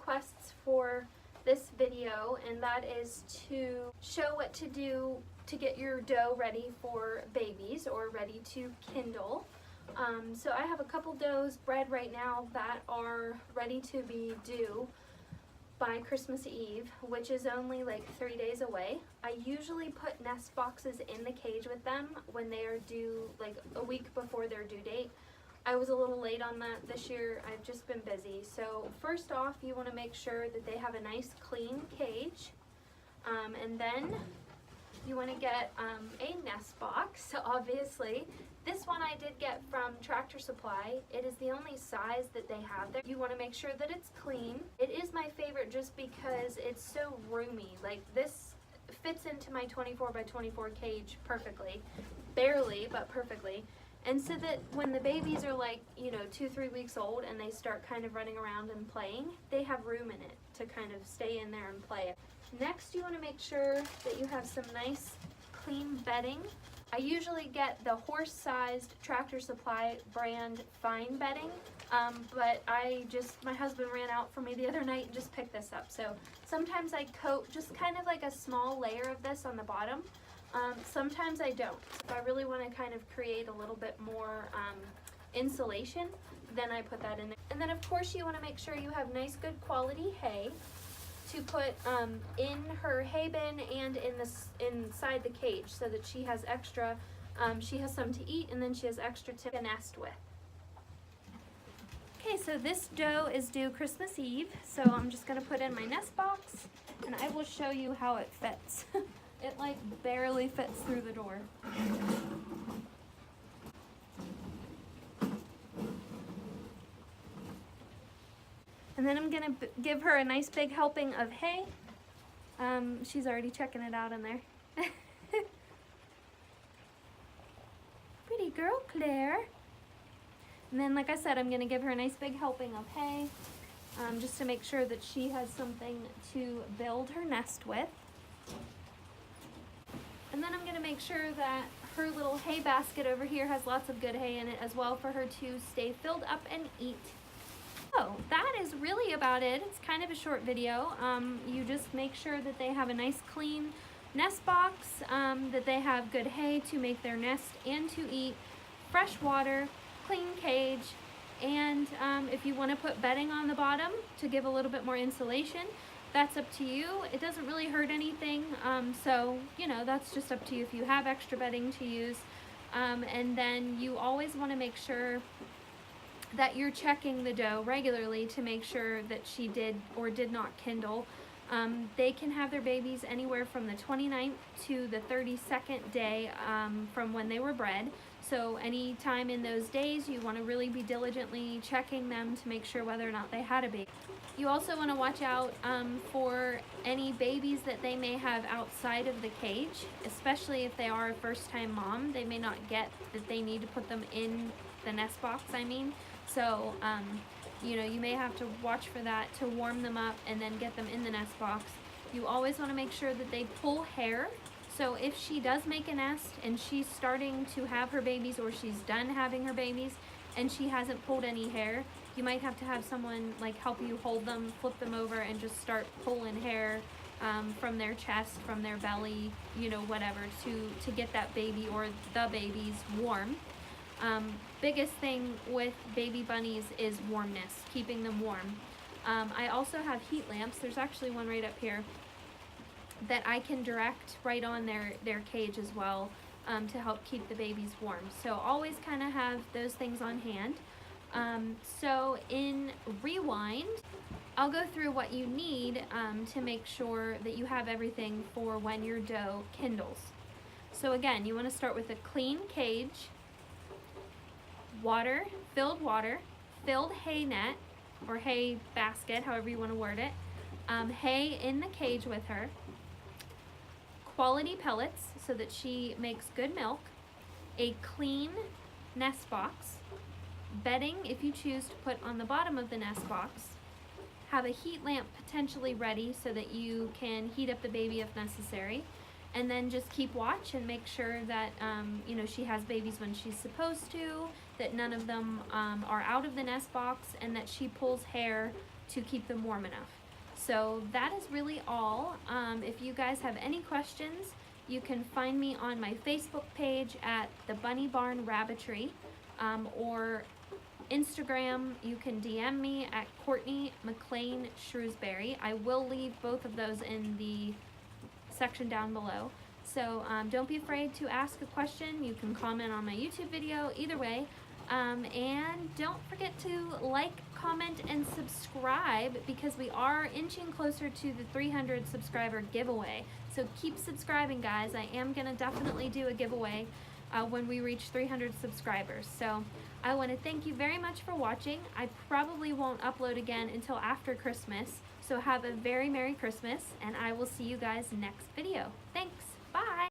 requests for this video, and that is to show what to do to get your dough ready for babies or ready to kindle. So I have a couple doughs bred right now that are ready to be due by Christmas Eve, which is only like 3 days away. I usually put nest boxes in the cage with them when they are due, like a week before their due date. I was a little late on that this year. I've just been busy. So first off, you want to make sure that they have a nice clean cage, and then you want to get a nest box, obviously. This one I did get from Tractor Supply. It is the only size that they have there. You want to make sure that it's clean. It is my favorite just because it's so roomy. Like, this fits into my 24 by 24 cage perfectly. Barely, but perfectly. And so that when the babies are like, 2-3 weeks old and they start kind of running around and playing, they have room in it to kind of stay in there and play. Next, you want to make sure that you have some nice clean bedding. I usually get the horse-sized Tractor Supply brand fine bedding, but my husband ran out for me the other night and just picked this up. So sometimes I coat just kind of like a small layer of this on the bottom. Sometimes I don't. If I really want to kind of create a little bit more insulation, then I put that in there. And then of course you want to make sure you have nice good quality hay to put in her hay bin and inside the cage, so that she has extra, she has some to eat, and then she has extra to nest with. Okay, so this dough is due Christmas Eve, so I'm just going to put in my nest box, and I will show you how it fits. It like barely fits through the door. And then I'm gonna give her a nice big helping of hay. She's already checking it out in there. Pretty girl, Claire. And then, like I said, I'm gonna give her a nice big helping of hay, just to make sure that she has something to build her nest with. And then I'm gonna make sure that her little hay basket over here has lots of good hay in it as well, for her to stay filled up and eat. So that is really about it. It's kind of a short video. You just make sure that they have a nice clean nest box, that they have good hay to make their nest and to eat, fresh water, clean cage, and if you want to put bedding on the bottom to give a little bit more insulation, that's up to you. It doesn't really hurt anything, so that's just up to you if you have extra bedding to use. And then you always want to make sure that you're checking the dough regularly to make sure that she did or did not kindle. They can have their babies anywhere from the 29th to the 32nd day from when they were bred. So any time in those days, you want to really be diligently checking them to make sure whether or not they had a baby. You also want to watch out for any babies that they may have outside of the cage, especially if they are a first-time mom. They may not get that they need to put them in the nest box, So, you may have to watch for that to warm them up and then get them in the nest box. You always want to make sure that they pull hair. So if she does make a nest and she's starting to have her babies, or she's done having her babies and she hasn't pulled any hair, you might have to have someone like help you hold them, flip them over, and just start pulling hair from their chest, from their belly, whatever, to get that baby or the babies warm. Biggest thing with baby bunnies is warmness, keeping them warm. I also have heat lamps. There's actually one right up here that I can direct right on their cage as well, to help keep the babies warm. So always kind of have those things on hand. So in Rewind, I'll go through what you need to make sure that you have everything for when your dough kindles. So again, you want to start with a clean cage, water, filled hay net or hay basket, however you want to word it, hay in the cage with her, quality pellets so that she makes good milk, a clean nest box, bedding if you choose to put on the bottom of the nest box, have a heat lamp potentially ready so that you can heat up the baby if necessary, and then just keep watch and make sure that she has babies when she's supposed to, that none of them are out of the nest box, and that she pulls hair to keep them warm enough. So that is really all. If you guys have any questions, you can find me on my Facebook page at the Bunny Barn Rabbitry, or Instagram. You can DM me at Courtney McLean Shrewsbury. I will leave both of those in the section down below. So don't be afraid to ask a question. You can comment on my YouTube video, either way. And don't forget to like, comment, and subscribe, because we are inching closer to the 300 subscriber giveaway. So keep subscribing, guys. I am gonna definitely do a giveaway when we reach 300 subscribers. So I want to thank you very much for watching. I probably won't upload again until after Christmas. So have a very Merry Christmas, and I will see you guys next video. Thanks. Bye.